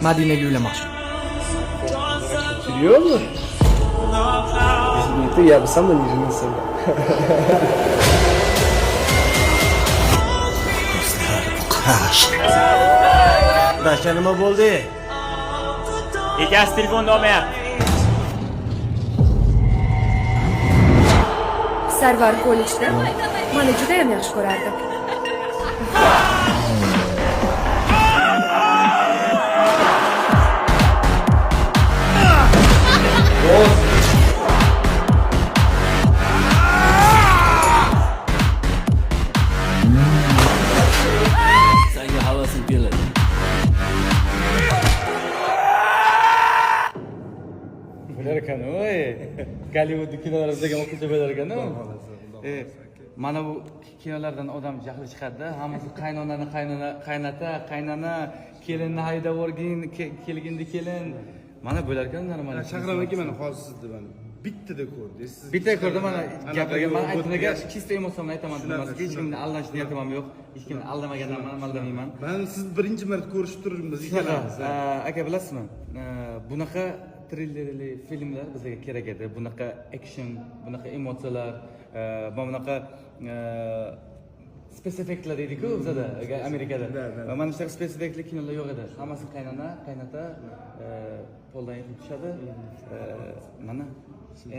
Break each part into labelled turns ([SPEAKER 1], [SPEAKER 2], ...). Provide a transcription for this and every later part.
[SPEAKER 1] Madinaga uylanmoqchi.
[SPEAKER 2] Серьезно? Если бы не ты, я бы сам на ней женился.
[SPEAKER 3] Dasha nima bo'ldi? Egasi telefonda olmayapti.
[SPEAKER 4] Sarvar kollejda meni juda ham yaxshi ko'rardi.
[SPEAKER 3] Senga havasim keladi.
[SPEAKER 5] Bo'lar ekan, oy. Gollivud kinolarida o'qitib bo'lar ekan-ku. Mana bu kinolardan odam jahli chiqadi-da, hammasi qaynona, kelinni haydab o'rgin, kelgindi kelin. Mana bo'lar ekan normal.
[SPEAKER 2] Shahram aka mana hozir sizni mana bittada ko'rdi. Siz
[SPEAKER 5] bitta ko'rdim mana gaplarga men aytmaga chista emotsional aytaman demasga hech kimni aldash niyatim ham yo'q. Hech kimni aldamaganman, aldamayman.
[SPEAKER 2] Men sizni birinchi marta ko'rishib turibmiz ikkalamiz.
[SPEAKER 5] Aka bilasizmi? Bunaqa trillerli filmlar bizga kerak edi. Bunaqa action, bunaqa emotsiyalar, bunaqa space effektlar deydi-ku bizda Amerikada. Va mana shu space effektli kinolar yo'q edi. Hammasi qaynota poldan yiqib tushadi. Mana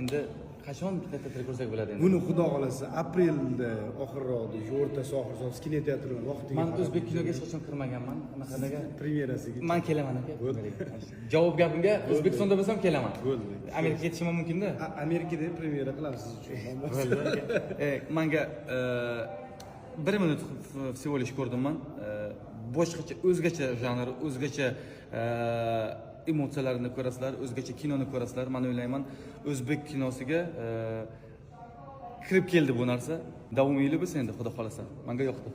[SPEAKER 5] endi qachon teatrda ko'rsak bo'ladi endi?
[SPEAKER 2] Buni xudo xolasa aprelda oxirroqda, o'rtasi oxirroqda kinoteatrga vaqtiga.
[SPEAKER 5] Men o'zbek kinoga hech qachon kirmaganman. Anaqadaga
[SPEAKER 2] premyerasiga.
[SPEAKER 5] Men kelaman aka. Javob gapimga O'zbekistonda bo'lsam kelaman. Amerikaga ketishim mumkin-da.
[SPEAKER 2] Amerikada premyera qilamiz siz uchun.
[SPEAKER 5] Menga 1 minut всего lишь ko'rdimman. Boshqacha, o'zgacha janr, o'zgacha emotsiyalarni ko'rasizlar, o'zgacha kinoni ko'rasizlar. Men o'ylayman, o'zbek kinosiga kirib keldi bu narsa. Davomiyli bo'lsa endi xudo xolasa. Menga yoqdi.